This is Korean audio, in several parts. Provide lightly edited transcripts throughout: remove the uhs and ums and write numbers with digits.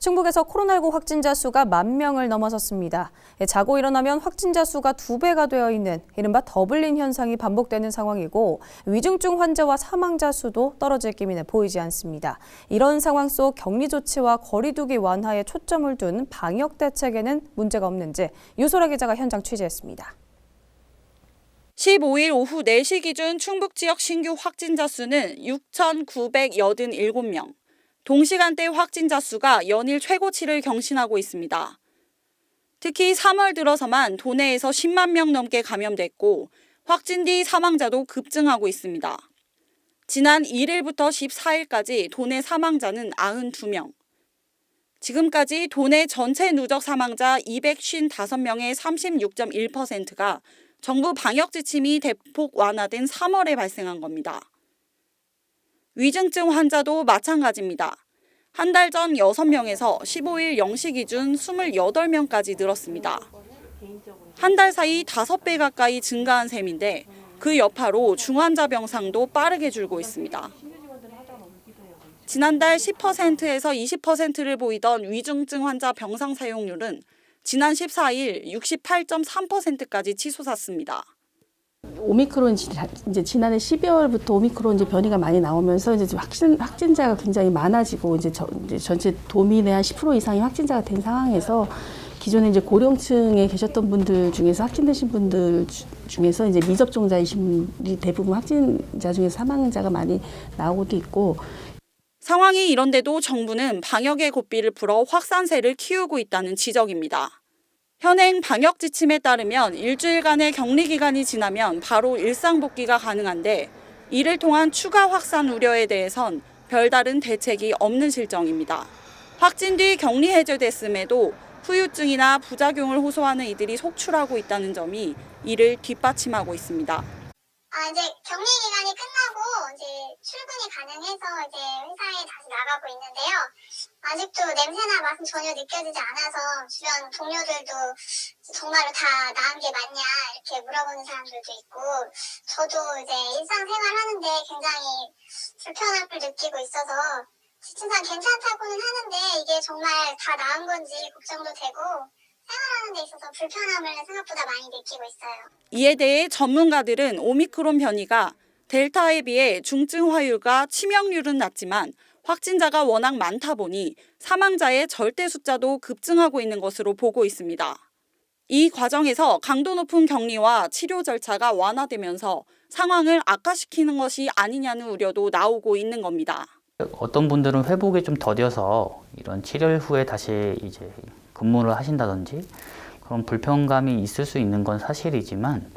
충북에서 코로나19 확진자 수가 10,000명을 넘어섰습니다. 자고 일어나면 확진자 수가 2배가 되어 있는 이른바 더블린 현상이 반복되는 상황이고 위중증 환자와 사망자 수도 떨어질 기미는 보이지 않습니다. 이런 상황 속 격리 조치와 거리 두기 완화에 초점을 둔 방역 대책에는 문제가 없는지 유소라 기자가 현장 취재했습니다. 15일 오후 4시 기준 충북 지역 신규 확진자 수는 6,987명. 동시간대 확진자 수가 연일 최고치를 경신하고 있습니다. 특히 3월 들어서만 도내에서 10만 명 넘게 감염됐고 확진 뒤 사망자도 급증하고 있습니다. 지난 1일부터 14일까지 도내 사망자는 92명. 지금까지 도내 전체 누적 사망자 255명의 36.1%가 정부 방역 지침이 대폭 완화된 3월에 발생한 겁니다. 위중증 환자도 마찬가지입니다. 한 달 전 6명에서 15일 0시 기준 28명까지 늘었습니다. 한 달 사이 5배 가까이 증가한 셈인데 그 여파로 중환자 병상도 빠르게 줄고 있습니다. 지난달 10%에서 20%를 보이던 위중증 환자 병상 사용률은 지난 14일 68.3%까지 치솟았습니다. 오미크론 이제 지난해 12월부터 오미크론 이제 변이가 많이 나오면서 이제 확진자가 굉장히 많아지고 이제 전체 도민의 한 10% 이상이 확진자가 된 상황에서 기존에 이제 고령층에 계셨던 분들 중에서 확진되신 분들 중에서 이제 미접종자이신 분이 대부분 확진자 중에서 사망자가 많이 나오고도 있고. 상황이 이런데도 정부는 방역의 고삐를 풀어 확산세를 키우고 있다는 지적입니다. 현행 방역 지침에 따르면 일주일간의 격리 기간이 지나면 바로 일상 복귀가 가능한데 이를 통한 추가 확산 우려에 대해선 별다른 대책이 없는 실정입니다. 확진 뒤 격리 해제됐음에도 후유증이나 부작용을 호소하는 이들이 속출하고 있다는 점이 이를 뒷받침하고 있습니다. 이제 격리 기간이 끝나고 이제 출근이 가능해서 이제 회사에 다시 나가고 있는데요. 아직도 냄새나 맛은 전혀 느껴지지 않아서 주변 동료들도 정말로 다 나은 게 맞냐 이렇게 물어보는 사람들도 있고 저도 이제 일상생활 하는데 굉장히 불편함을 느끼고 있어서 지침상 괜찮다고는 하는데 이게 정말 다 나은 건지 걱정도 되고 생활하는 데 있어서 불편함을 생각보다 많이 느끼고 있어요. 이에 대해 전문가들은 오미크론 변이가 델타에 비해 중증 화율과 치명률은 낮지만 확진자가 워낙 많다 보니 사망자의 절대 숫자도 급증하고 있는 것으로 보고 있습니다. 이 과정에서 강도 높은 격리와 치료 절차가 완화되면서 상황을 악화시키는 것이 아니냐는 우려도 나오고 있는 겁니다. 어떤 분들은 회복이 좀 더뎌서 이런 치료 후에 다시 이제 근무를 하신다든지 그런 불편감이 있을 수 있는 건 사실이지만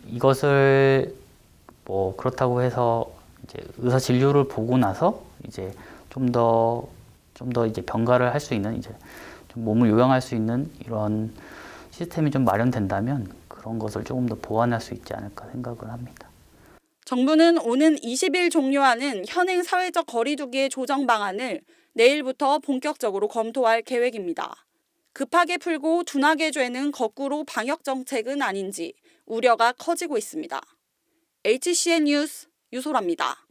이것을 뭐 그렇다고 해서 이제 의사 진료를 보고 나서 이제 좀 더 이제 병가를 할 수 있는 이제 좀 몸을 요양할 수 있는 이런 시스템이 좀 마련된다면 그런 것을 조금 더 보완할 수 있지 않을까 생각을 합니다. 정부는 오는 20일 종료하는 현행 사회적 거리 두기의 조정 방안을 내일부터 본격적으로 검토할 계획입니다. 급하게 풀고 둔하게 죄는 거꾸로 방역 정책은 아닌지 우려가 커지고 있습니다. HCN 뉴스 유소라입니다.